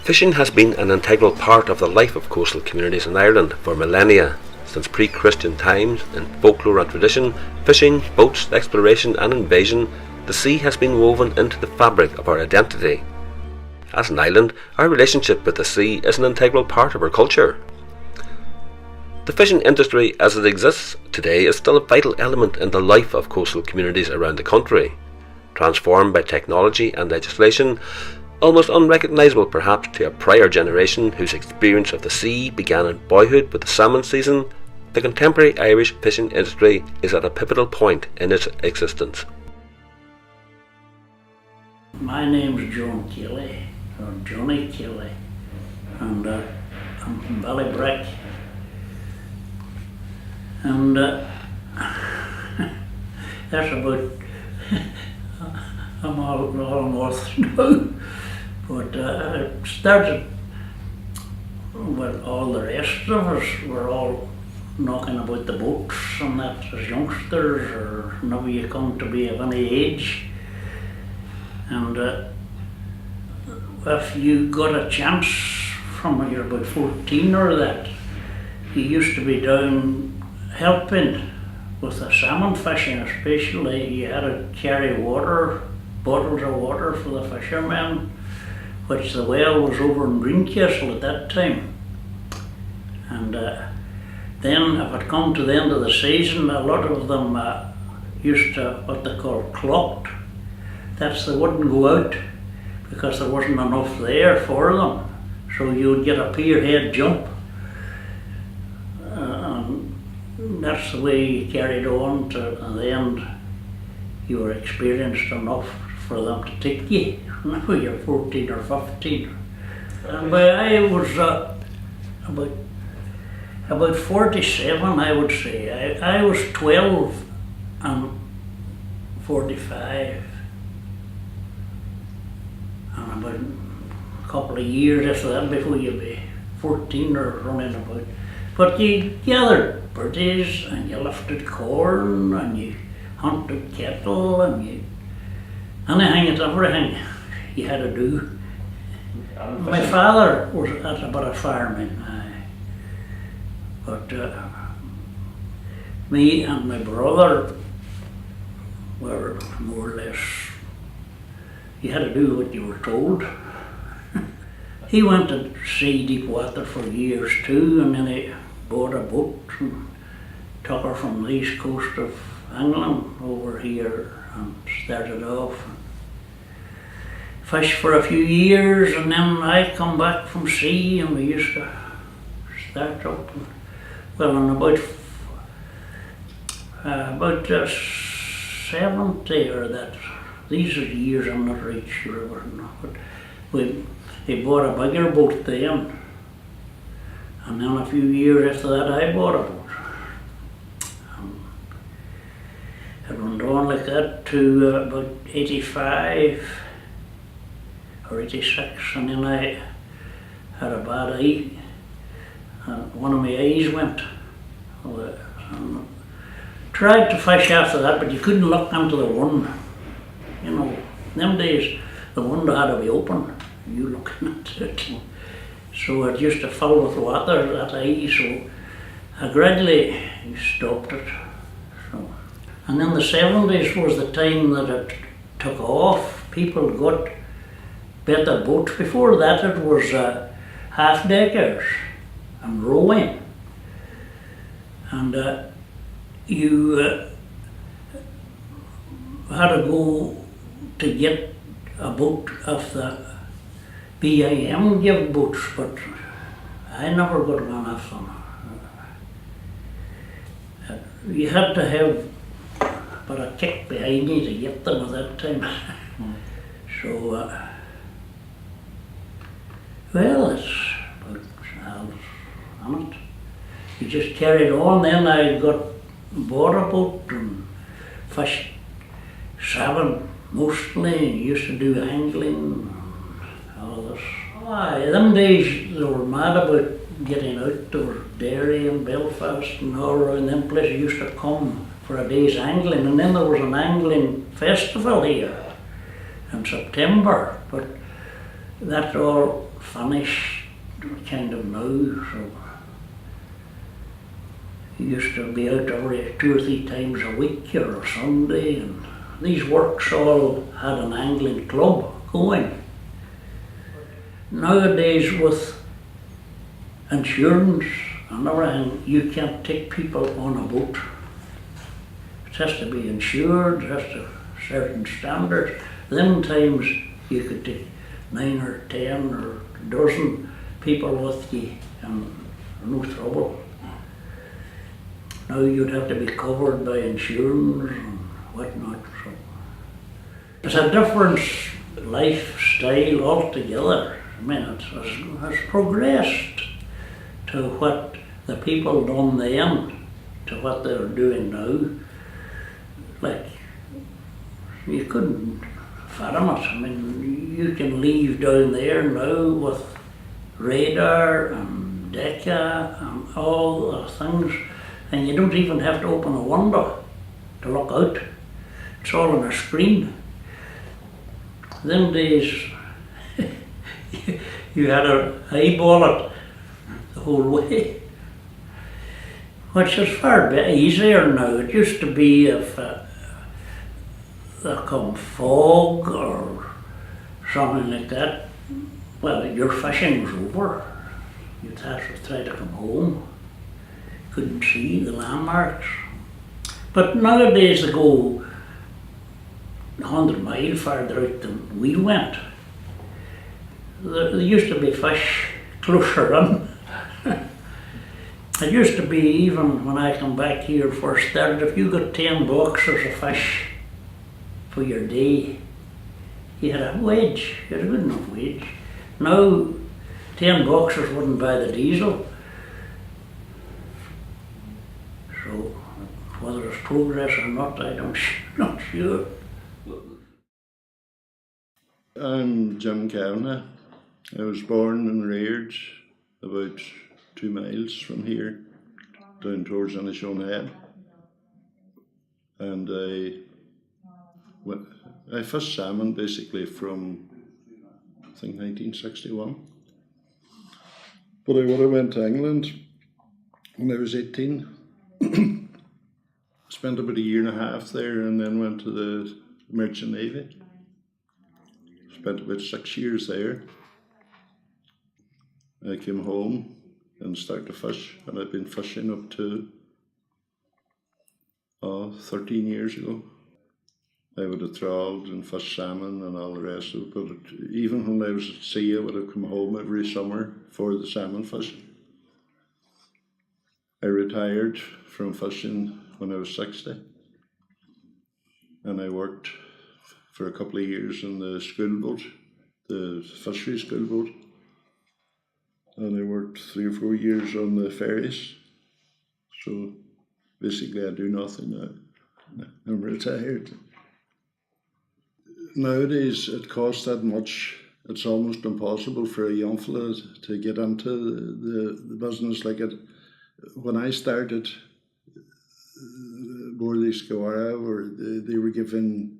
Fishing has been an integral part of the life of coastal communities in Ireland for millennia. Since pre-Christian times, in folklore and tradition, fishing, boats, exploration and invasion, the sea has been woven into the fabric of our identity. As an island, our relationship with the sea is an integral part of our culture. The fishing industry as it exists today is still a vital element in the life of coastal communities around the country. Transformed by technology and legislation, almost unrecognisable perhaps to a prior generation whose experience of the sea began in boyhood with the salmon season, the contemporary Irish fishing industry is at a pivotal point in its existence. My name's John Kelly, or Johnny Kelly, and I'm from Ballybrack. And that's about, I'm all north now, but it started when all the rest of us were all knocking about the boats and that as youngsters, or now you come to be of any age. And if you got a chance from when you're about 14 or that, you used to be down helping with the salmon fishing especially. You had to carry water, bottles of water for the fishermen, which the well was over in Greencastle at that time. And then if it come to the end of the season, a lot of them used to what they call clocked. That's they wouldn't go out because there wasn't enough there for them. So you would get a pierhead jump. That's the way you carried on to the end. You were experienced enough for them to take you. Now you're 14 or 15. And when I was about 47, I would say. I was 12 and 45. And about a couple of years after that before you'd be 14 or running about. But you gathered birdies and you lifted corn and you hunted cattle and you anything and everything you had to do. My father was about a farming, but me and my brother were more or less, you had to do what you were told. He went to sea deep water for years too, and then he bought a boat and took her from the east coast of England over here and started off. Fished for a few years, and then I come back from sea and we used to start up. And, well, in about 70 or that, these are the years I'm not right sure about, but he bought a bigger boat then. And then a few years after that I bought a boat. It went on like that to about 85 or 86, and then I had a bad eye. One of my eyes went. Tried to fish after that, but you couldn't look into the one. You know, in them days the window had to be open, you looking into it. So it used to fill with water, that eye, so I gradually stopped it. So. And then the 70s was the time that it took off. People got better boats. Before that it was half-deckers and rowing. And you had to go to get a boat off the BIM give boats, but I never got one off them. You had to have but a kick behind you to get them at that time. So, well, it's about on it. You just carried on. Then I bought a boat and fished salmon mostly, and used to do angling and all this. Aye, them days they were mad about getting out. There was Derry and Belfast and all around them places used to come for a day's angling, and then there was an angling festival here in September. But That's all finished kind of now, so he used to be out every 2 or 3 times a week or a Sunday, and these works all had an angling club going. Nowadays with insurance and everything, you can't take people on a boat. It has to be insured, it has to certain standards. Them times you could take 9 or 10 or a dozen people with you and no trouble. Now you'd have to be covered by insurance and whatnot. So it's a different lifestyle altogether. I mean, it has progressed to what the people done then to what they're doing now. Like, you couldn't fathom it. I mean, you can leave down there now with radar and Deca and all the things, and you don't even have to open a window to look out. It's all on a screen. Them days, you had to eyeball it the whole way, which is far easier now. It used to be if there come fog or something like that, well, your fishing was over. You'd have to try to come home. Couldn't see the landmarks. But nowadays they go 100 miles farther out than we went. There used to be fish closer in. It used to be, even when I come back here first started, if you got 10 boxers of fish for your day, you had a wage, you had a good enough wage. Now, 10 boxers wouldn't buy the diesel. So, whether it's progress or not, not sure. I'm Jim Kavanagh. I was born and reared about 2 miles from here, down towards Inishowen Head. And I fished salmon basically from, I think, 1961. But I would have went to England when I was 18. Spent about a year and a half there, and then went to the Merchant Navy. Spent about 6 years there. I came home and started to fish, and I've been fishing up to 13 years ago. I would have trawled and fished salmon and all the rest of it, but even when I was at sea, I would have come home every summer for the salmon fishing. I retired from fishing when I was 60, and I worked for a couple of years in the school boat, the fishery school boat, and I worked 3 or 4 years on the ferries. So basically I do nothing now. I'm retired. Nowadays it costs that much, it's almost impossible for a young fella to get into the business like it. When I started, Borley Skawara, they were given,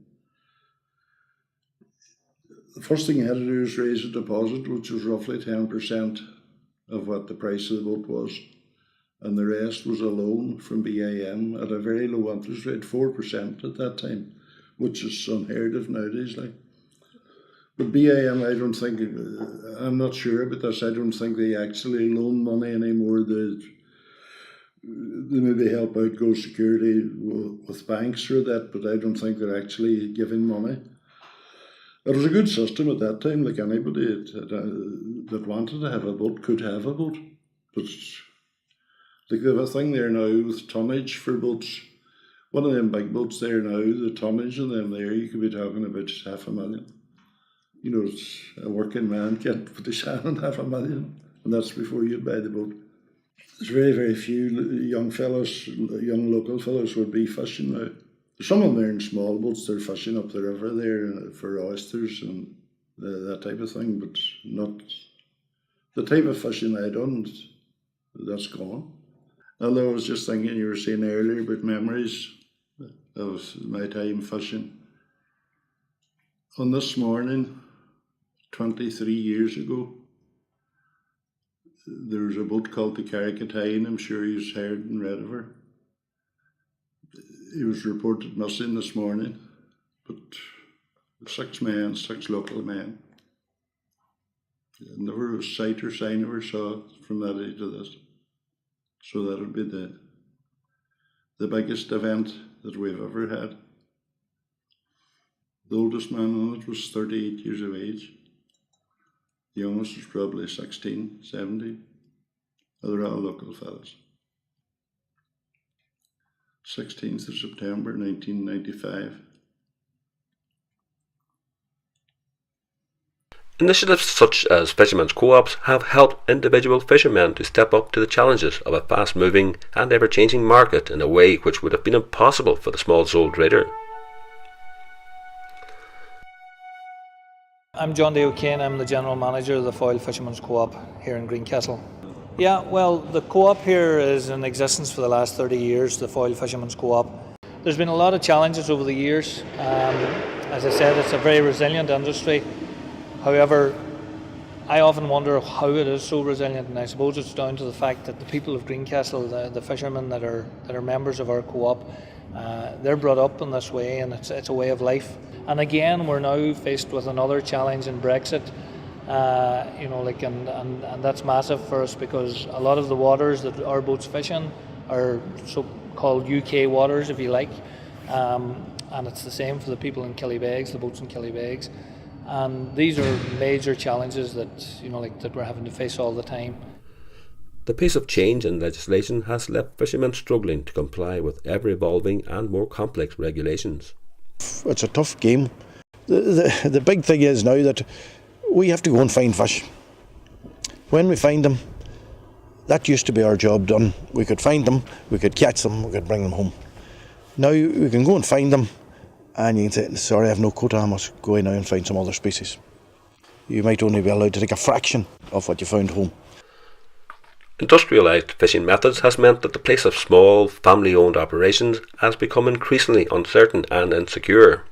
the first thing you had to do was raise a deposit, which was roughly 10% of what the price of the boat was. And the rest was a loan from BIM at a very low interest rate, 4% at that time, which is unheard of nowadays. But BIM, I don't think, I'm not sure about this, I don't think they actually loan money anymore. They maybe help out Go Security with banks or that, but I don't think they're actually giving money. It was a good system at that time, like anybody that wanted to have a boat could have a boat. But like they have a thing there now with tonnage for boats. One of them big boats there now, the tonnage of them there, you could be talking about 500,000. You know, it's a working man can't put his hand on 500,000, and that's before you'd buy the boat. There's very, very few young fellows, young local fellows would be fishing now. Some of them are in small boats, they're fishing up the river there for oysters and that type of thing, but not the type of fishing I done, that's gone. Although I was just thinking, you were saying earlier about memories of my time fishing. On this morning, 23 years ago. There's a boat called the Carrickatine, I'm sure you've heard and read of her. He was reported missing this morning, but 6 men, 6 local men. Never a sight or sign of her saw from that age to this. So that would be the biggest event that we've ever had. The oldest man on it was 38 years of age. The youngest was probably 16, 17. They're all local fellas. 16th of September 1995. Initiatives such as fishermen's co-ops have helped individual fishermen to step up to the challenges of a fast-moving and ever-changing market in a way which would have been impossible for the small sole trader. I'm John D. O'Kane, I'm the General Manager of the Foyle Fishermen's Co-op here in Greencastle. Yeah, well, the co-op here is in existence for the last 30 years, the Foyle Fishermen's Co-op. There's been a lot of challenges over the years. As I said, it's a very resilient industry. However, I often wonder how it is so resilient, and I suppose it's down to the fact that the people of Greencastle, the fishermen that are members of our co-op, they're brought up in this way, and it's a way of life. And again, we're now faced with another challenge in Brexit, and that's massive for us because a lot of the waters that our boats fish in are so-called UK waters, if you like, and it's the same for the people in Killybegs, the boats in Killybegs. And these are major challenges that that we're having to face all the time. The pace of change in legislation has left fishermen struggling to comply with ever-evolving and more complex regulations. It's a tough game. The big thing is now that we have to go and find fish. When we find them, that used to be our job done. We could find them, we could catch them, we could bring them home. Now we can go and find them, and you can say, sorry, I have no quota, I must go in now and find some other species. You might only be allowed to take a fraction of what you found home. Industrialised fishing methods has meant that the place of small, family-owned operations has become increasingly uncertain and insecure.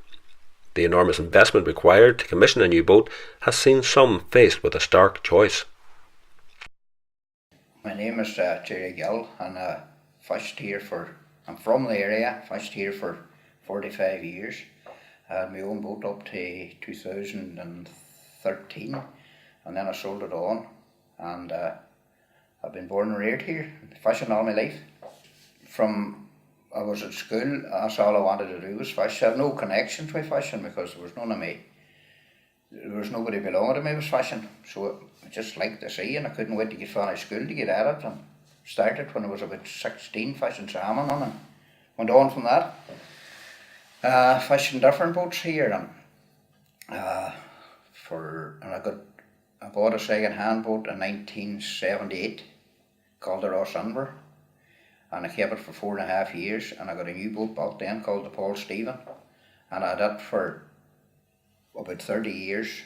The enormous investment required to commission a new boat has seen some faced with a stark choice. My name is Jerry Gill, and I'm from the area, fished here for 45 years. I had my own boat up to 2013, and then I sold it on, and I've been born and reared here, fishing all my life. From I was at school, that's all I wanted to do was fish. I have no connections with fishing because there was none of me. There was nobody belonging to me was fishing, so I just liked the sea, and I couldn't wait to get finished school to get at it, and started when I was about 16 fishing salmon on, and went on from that. Fishing different boats here, and I bought a second-hand boat in 1978 called the Ross Inver, and I kept it for 4.5 years, and I got a new boat back then called the Paul Stephen, and I had it for about 30 years,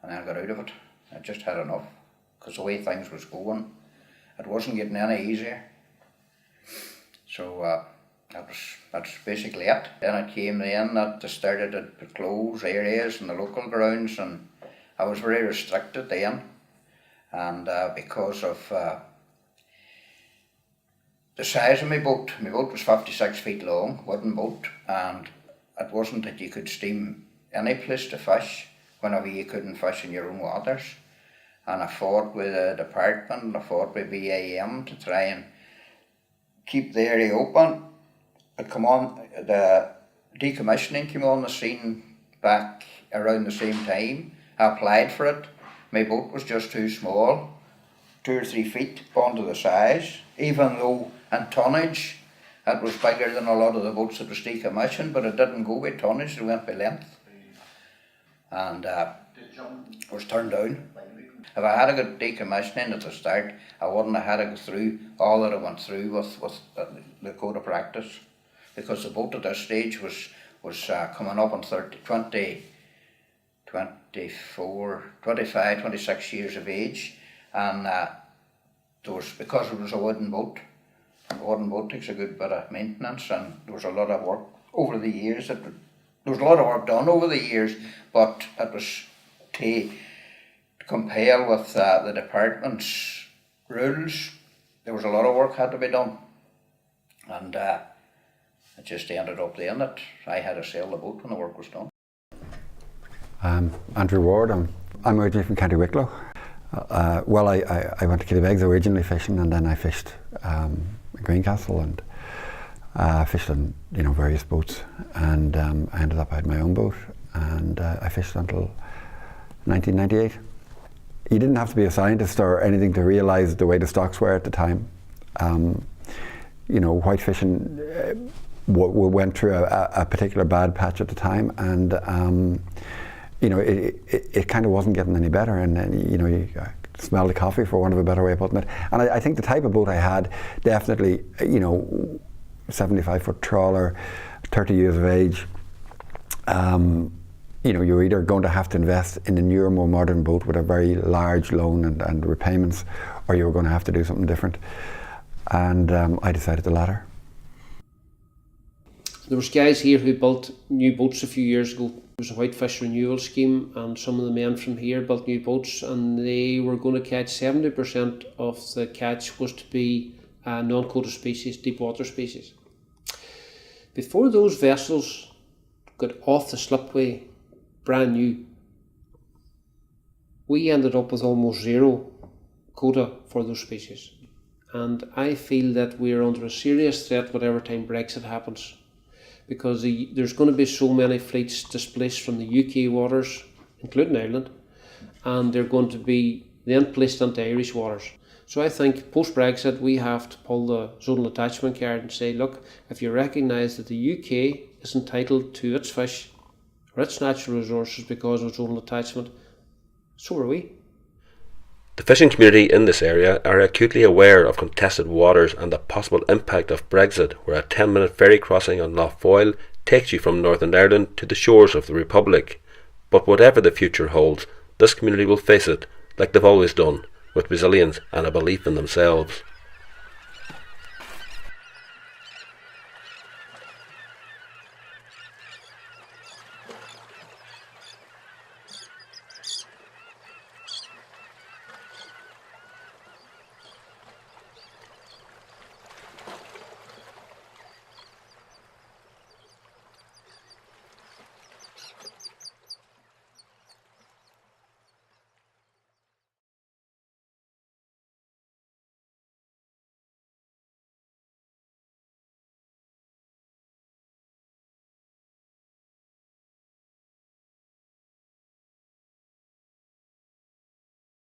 and then I got out of it. I just had enough, because the way things was going, it wasn't getting any easier. So that's basically it. Then it came in that they started to close areas in the local grounds, and I was very restricted then, and because of the size of my boat was 56 feet long, wooden boat, and it wasn't that you could steam any place to fish whenever you couldn't fish in your own waters. And I fought with the department, I fought with BAM to try and keep the area open. The decommissioning came on the scene back around the same time. I applied for it. My boat was just too small, 2 or 3 feet onto the size, even though in tonnage it was bigger than a lot of the boats that was decommissioned, but it didn't go by tonnage, it went by length. And it was turned down. If I had got decommissioning at the start, I wouldn't have had to go through all that I went through with the code of practice, because the boat at this stage was coming up on 25, 26 years of age, and because it was a wooden boat takes a good bit of maintenance, and there was a lot of work over the years. There was a lot of work done over the years, but it was to comply with the department's rules, there was a lot of work had to be done. And it just ended up then that I had to sail the boat when the work was done. Andrew Ward, I'm originally from County Wicklow. Well, I went to Killybegs originally fishing, and then I fished in Greencastle, and fished on various boats, and I ended up I had my own boat, and I fished until 1998. You didn't have to be a scientist or anything to realise the way the stocks were at the time. White fishing went through a particular bad patch at the time, and it kind of wasn't getting any better, and then you smell the coffee, for want of a better way of putting it. And I think the type of boat I had, definitely 75-foot trawler, 30 years of age, you're either going to have to invest in a newer, more modern boat with a very large loan and repayments, or you're going to have to do something different. And I decided the latter. There was guys here who built new boats a few years ago. It was a whitefish renewal scheme, and some of the men from here built new boats, and they were going to catch 70% of the catch was to be non-quota species, deep water species. Before those vessels got off the slipway brand new, we ended up with almost zero quota for those species. And I feel that we're under a serious threat whatever time Brexit happens, because there's going to be so many fleets displaced from the UK waters, including Ireland, and they're going to be then placed into Irish waters. So I think post-Brexit we have to pull the zonal attachment card and say, look, if you recognise that the UK is entitled to its fish or its natural resources because of zonal attachment, so are we. The fishing community in this area are acutely aware of contested waters and the possible impact of Brexit, where a 10-minute ferry crossing on Lough Foyle takes you from Northern Ireland to the shores of the Republic. But whatever the future holds, this community will face it, like they've always done, with resilience and a belief in themselves.